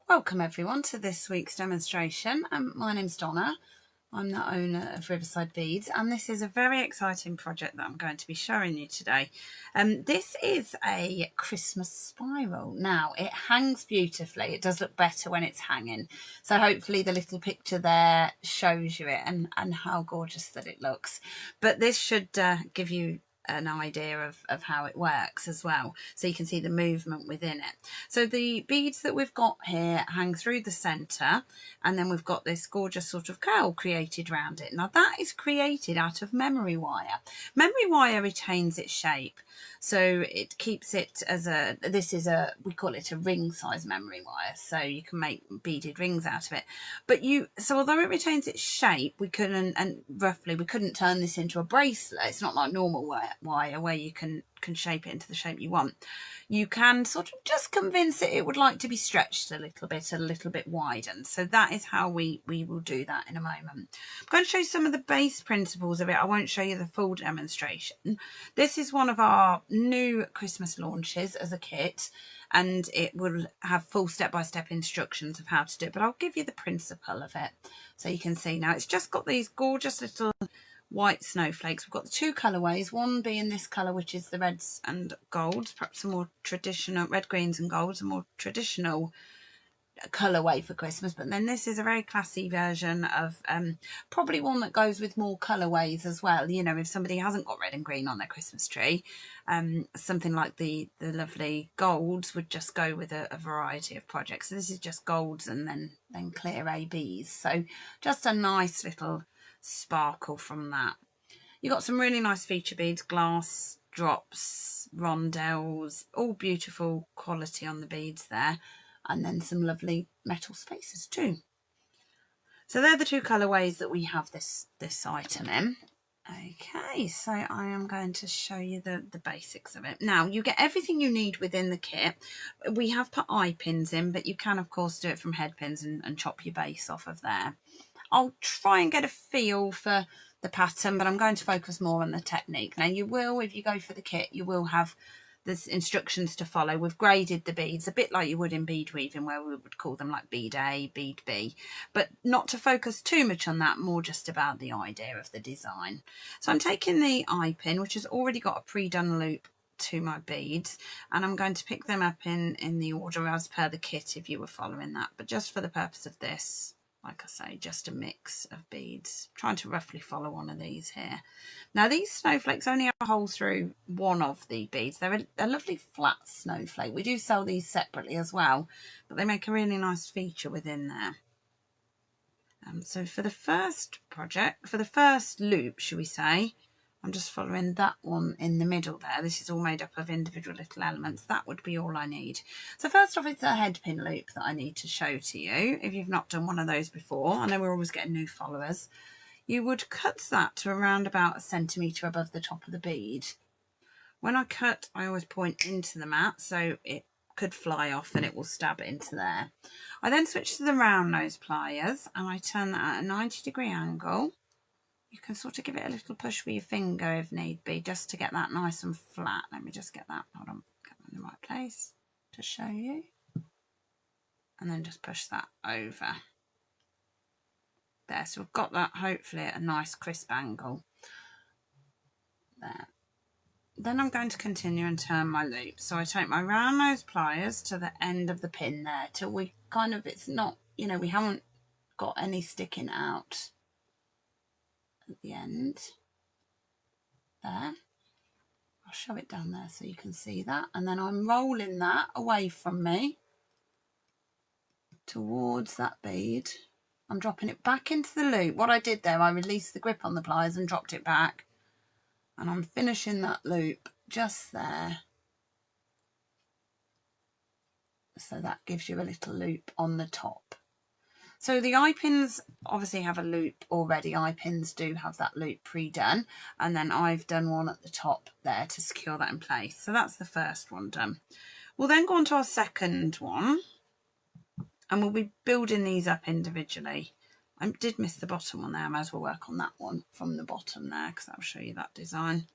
Welcome everyone to this week's demonstration. My name's Donna. I'm the owner of Riverside Beads, and this is a very exciting project that I'm going to be showing you today. This is a Christmas spiral. Now, it hangs beautifully. It does look better when it's hanging. So hopefully the little picture there shows you it and how gorgeous that it looks. But this should give you an idea of how it works as well, so you can see the movement within it. So the beads that we've got here hang through the centre, and then we've got this gorgeous sort of curl created around it. Now that is created out of memory wire. Memory wire retains its shape, so it keeps it as we call it a ring size memory wire, so you can make beaded rings out of it. But so although it retains its shape, we couldn't turn this into a bracelet. It's not like normal wire where you can shape it into the shape you want. You can sort of just convince it would like to be stretched a little bit widened. So that is how we will do that in a moment. I'm going to show you some of the base principles of it. I won't show you the full demonstration. This is one of our new Christmas launches as a kit, and it will have full step-by-step instructions of how to do it, but I'll give you the principle of it so you can see. Now it's just got these gorgeous little white snowflakes. We've got the two colourways, one being this colour, which is the reds and golds, perhaps a more traditional, red, greens and golds, a more traditional colourway for Christmas. But then this is a very classy version of probably one that goes with more colourways as well. You know, if somebody hasn't got red and green on their Christmas tree, something like the lovely golds would just go with a variety of projects. So this is just golds and then clear ABs. So just a nice little sparkle from that. You got some really nice feature beads, glass drops, rondelles, all beautiful quality on the beads there, and then some lovely metal spaces too. So they're the two colourways that we have this item in. Okay, so I am going to show you the basics of it. Now, you get everything you need within the kit. We have put eye pins in, but you can of course do it from head pins and chop your base off of there. I'll try and get a feel for the pattern, but I'm going to focus more on the technique. Now you will, if you go for the kit, you will have the instructions to follow. We've graded the beads a bit like you would in bead weaving, where we would call them like bead A, bead B, but not to focus too much on that, more just about the idea of the design. So I'm taking the eye pin, which has already got a pre-done loop to my beads, and I'm going to pick them up in the order as per the kit if you were following that, but just for the purpose of this, like I say, just a mix of beads. I'm trying to roughly follow one of these here. Now these snowflakes only have a hole through one of the beads. They're a lovely flat snowflake. We do sell these separately as well, but they make a really nice feature within there. So for the first project, for the first loop, should we say, I'm just following that one in the middle there. This is all made up of individual little elements. That would be all I need. So first off, it's a head pin loop that I need to show to you. If you've not done one of those before, I know we're always getting new followers. You would cut that to around about 1 centimetre above the top of the bead. When I cut, I always point into the mat so it could fly off and it will stab into there. I then switch to the round nose pliers and I turn that at a 90-degree angle. You can sort of give it a little push with your finger if need be, just to get that nice and flat. Let me just get that, hold on, get that in the right place to show you. And then just push that over. There, so we've got that hopefully at a nice crisp angle. There. Then I'm going to continue and turn my loop. So I take my round nose pliers to the end of the pin there till we kind of, it's not, you know, we haven't got any sticking out at the end there. I'll show it down there so you can see that, and then I'm rolling that away from me towards that bead. I'm dropping it back into the loop. What I did there, I released the grip on the pliers and dropped it back, and I'm finishing that loop just there, so that gives you a little loop on the top. So the eye pins obviously have a loop already. Eye pins do have that loop pre-done, and then I've done one at the top there to secure that in place. So that's the first one done. We'll then go on to our second one, and we'll be building these up individually. I did miss the bottom one there. I might as well work on that one from the bottom there, because I'll show you that design.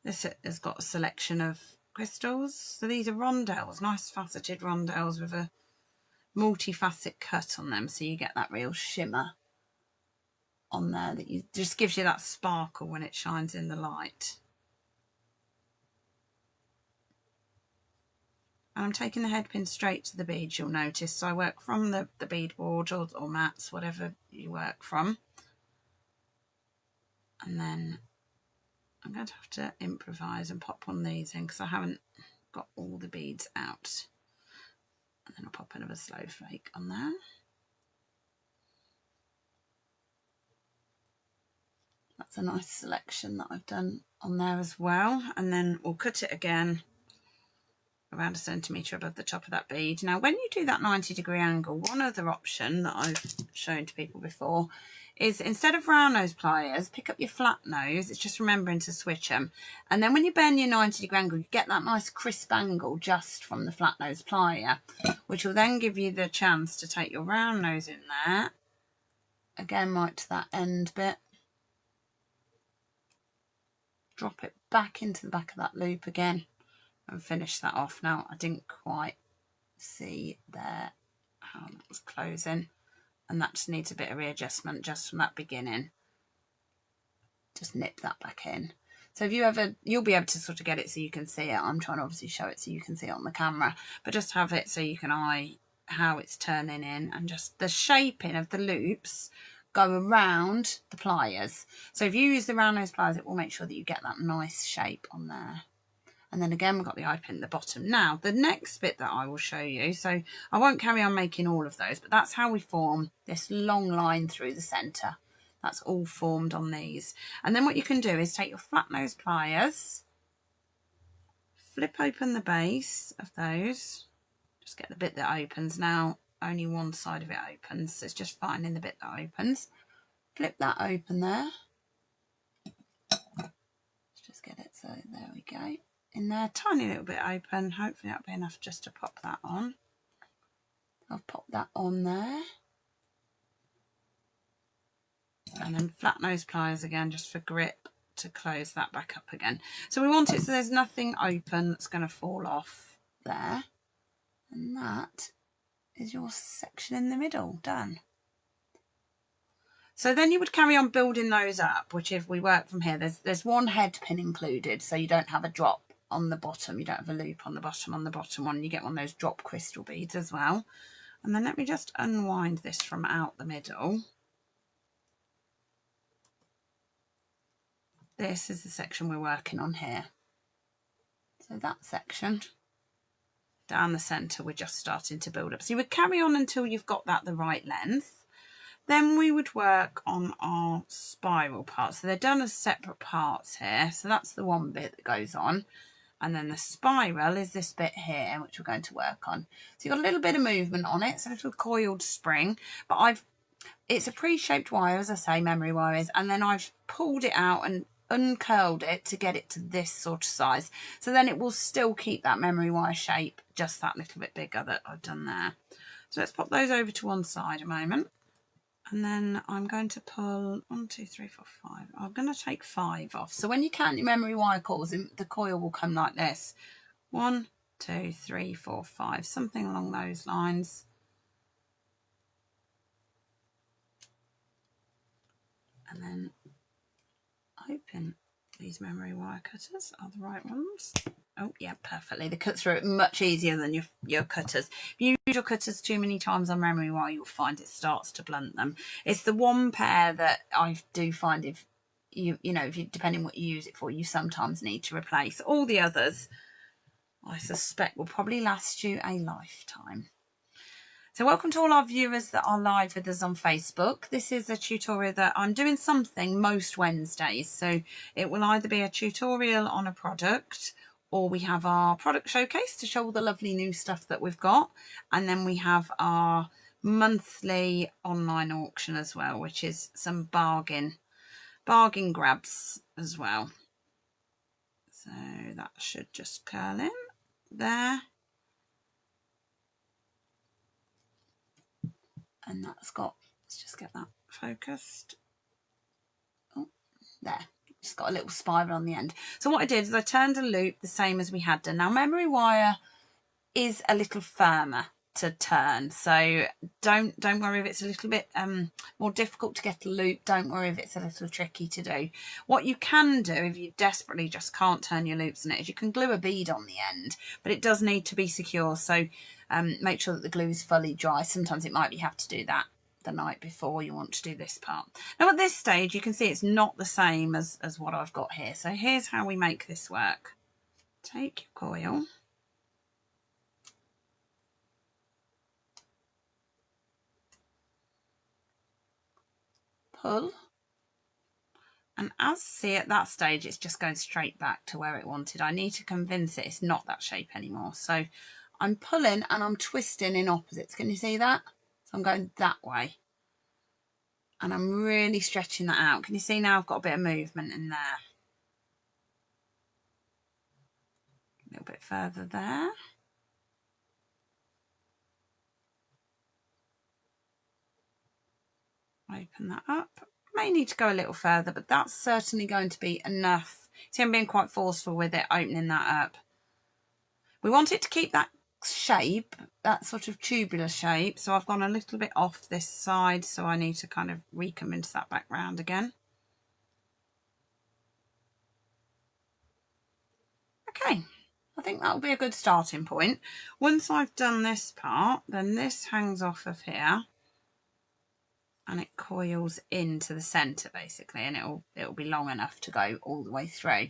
This has got a selection of crystals. So these are rondelles, nice faceted rondelles with a multi-facet cut on them, so you get that real shimmer on there that you just gives you that sparkle when it shines in the light. And I'm taking the head pin straight to the beads, you'll notice. So I work from the bead board or mats, whatever you work from. And then I'm going to have to improvise and pop on these in because I haven't got all the beads out. And then I'll pop another slow flake on there. That's a nice selection that I've done on there as well. And then we'll cut it again around 1 centimetre above the top of that bead. Now, when you do that 90-degree angle, one other option that I've shown to people before is instead of round nose pliers, pick up your flat nose. It's just remembering to switch them. And then when you bend your 90-degree angle, you get that nice crisp angle just from the flat nose plier, which will then give you the chance to take your round nose in there. Again, right to that end bit. Drop it back into the back of that loop again. And finish that off. Now, I didn't quite see there how that was closing, and that just needs a bit of readjustment just from that beginning. Just nip that back in. So if you ever, you'll be able to sort of get it so you can see it. I'm trying to obviously show it so you can see it on the camera, but just have it so you can eye how it's turning in, and just the shaping of the loops go around the pliers. So if you use the round nose pliers, it will make sure that you get that nice shape on there. And then again, we've got the eye pin at the bottom. Now, the next bit that I will show you, so I won't carry on making all of those, but that's how we form this long line through the centre. That's all formed on these. And then what you can do is take your flat nose pliers, flip open the base of those, just get the bit that opens. Now, only one side of it opens, so it's just finding the bit that opens. Flip that open there. Let's just get it, so there we go. In there, tiny little bit open. Hopefully that'll be enough just to pop that on. I've popped that on there. And then flat nose pliers again, just for grip, to close that back up again. So we want it so there's nothing open that's going to fall off there. And that is your section in the middle done. So then you would carry on building those up, which if we work from here, there's one head pin included, so you don't have a drop on the bottom. You don't have a loop on the bottom one. You get one of those drop crystal beads as well. And then let me just unwind this from out the middle. This is the section we're working on here. So that section down the centre, we're just starting to build up. So you would carry on until you've got that the right length. Then we would work on our spiral parts. So they're done as separate parts here. So that's the one bit that goes on. And then the spiral is this bit here, which we're going to work on. So you've got a little bit of movement on it. It's a little coiled spring, but it's a pre-shaped wire, as I say, memory wire is, and then I've pulled it out and uncurled it to get it to this sort of size. So then it will still keep that memory wire shape, just that little bit bigger that I've done there. So let's pop those over to one side a moment. And then I'm going to pull 1, 2, 3, 4, 5. I'm going to take 5 off. So when you count your memory wire coils, the coil will come like this. 1, 2, 3, 4, 5. Something along those lines. And then hoping these memory wire cutters are the right ones. Oh, yeah, perfectly. The cuts are much easier than your cutters. If you use your cutters too many times on memory wire, you'll find it starts to blunt them. It's the one pair that I do find if depending what you use it for, you sometimes need to replace. All the others, I suspect, will probably last you a lifetime. So welcome to all our viewers that are live with us on Facebook. This is a tutorial that I'm doing something most Wednesdays. So it will either be a tutorial on a product, or we have our product showcase to show all the lovely new stuff that we've got. And then we have our monthly online auction as well, which is some bargain grabs as well. So that should just curl in there. And that's got, let's just get that focused. Oh, there. Just got a little spiral on the end. So what I did is I turned a loop the same as we had done. Now memory wire is a little firmer to turn, so don't worry if it's a little bit more difficult to get a loop. Don't worry if it's a little tricky to do. What you can do if you desperately just can't turn your loops in it is you can glue a bead on the end, but it does need to be secure, so make sure that the glue is fully dry. Sometimes it might be you have to do that the night before you want to do this part. Now at this stage you can see it's not the same as what I've got here, so here's how we make this work. Take your coil, pull, and as see at that stage it's just going straight back to where it wanted. I need to convince it it's not that shape anymore, so I'm pulling and I'm twisting in opposites. Can you see that? So I'm going that way and I'm really stretching that out. Can you see now I've got a bit of movement in there? A little bit further there. Open that up. May need to go a little further, but that's certainly going to be enough. See, I'm being quite forceful with it, opening that up. We want it to keep that shape, that sort of tubular shape, so I've gone a little bit off this side, so I need to kind of reconvince that back round again. Okay, I think that'll be a good starting point. Once I've done this part, then this hangs off of here and it coils into the centre basically, and it'll be long enough to go all the way through.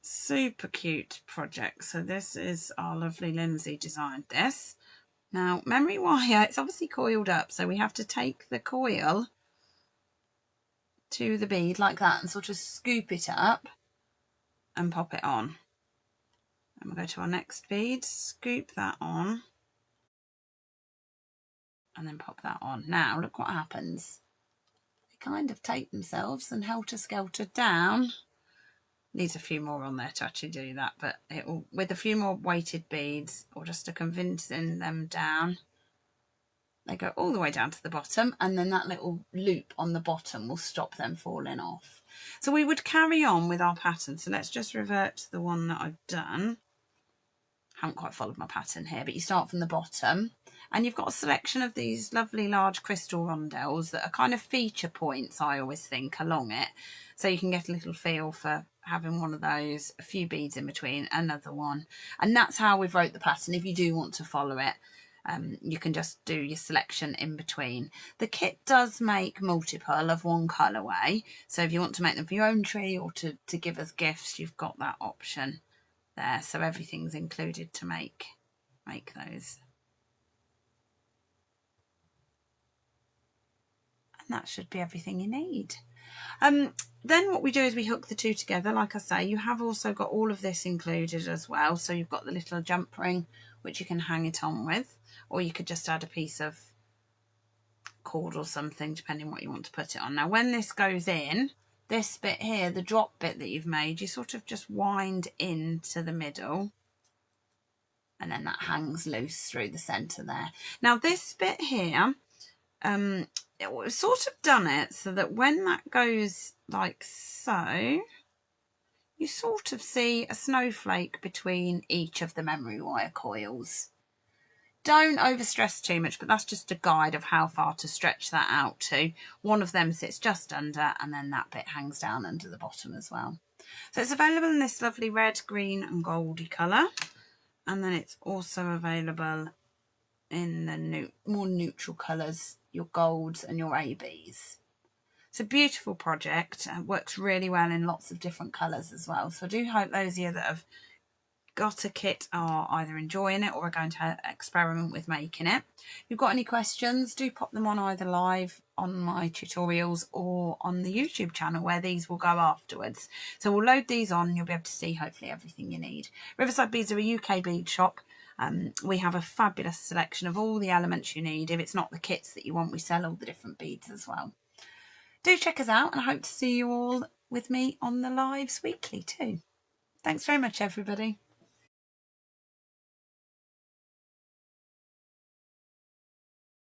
Super cute project. So this is our lovely Lindsay designed this. Now memory wire, it's obviously coiled up, so we have to take the coil to the bead like that and sort of scoop it up and pop it on. And we'll go to our next bead, scoop that on and then pop that on. Now look what happens. They kind of take themselves and helter-skelter down. Needs a few more on there to actually do that, but it will, with a few more weighted beads or just to convincing them down, they go all the way down to the bottom, and then that little loop on the bottom will stop them falling off. So we would carry on with our pattern. So let's just revert to the one that I've done. Haven't quite followed my pattern here, but you start from the bottom and you've got a selection of these lovely large crystal rondelles that are kind of feature points, I always think, along it, so you can get a little feel for having one of those, a few beads in between, another one, and that's how we've wrote the pattern. If you do want to follow it, you can just do your selection in between. The kit does make multiple of one colourway, so if you want to make them for your own tree or to give as gifts, you've got that option there, so everything's included to make those. And that should be everything you need. Then what we do is we hook the two together. Like I say, you have also got all of this included as well, so you've got the little jump ring which you can hang it on with, or you could just add a piece of cord or something depending what you want to put it on. Now when this goes in, this bit here, the drop bit that you've made, you sort of just wind into the middle and then that hangs loose through the centre there. Now this bit here, we've sort of done it so that when that goes like so, you sort of see a snowflake between each of the memory wire coils. Don't overstress too much, but that's just a guide of how far to stretch that out to. One of them sits just under, and then that bit hangs down under the bottom as well. So it's available in this lovely red, green and goldy colour, and then it's also available in the more neutral colours, your golds and your ABs. It's a beautiful project and works really well in lots of different colours as well. So I do hope those of you that have got a kit are either enjoying it or are going to experiment with making it. If you've got any questions, do pop them on either live on my tutorials or on the YouTube channel where these will go afterwards. So we'll load these on and you'll be able to see hopefully everything you need. Riverside Beads are a UK bead shop. We have a fabulous selection of all the elements you need. If it's not the kits that you want, we sell all the different beads as well. Do check us out, and I hope to see you all with me on the lives weekly too. Thanks very much, everybody.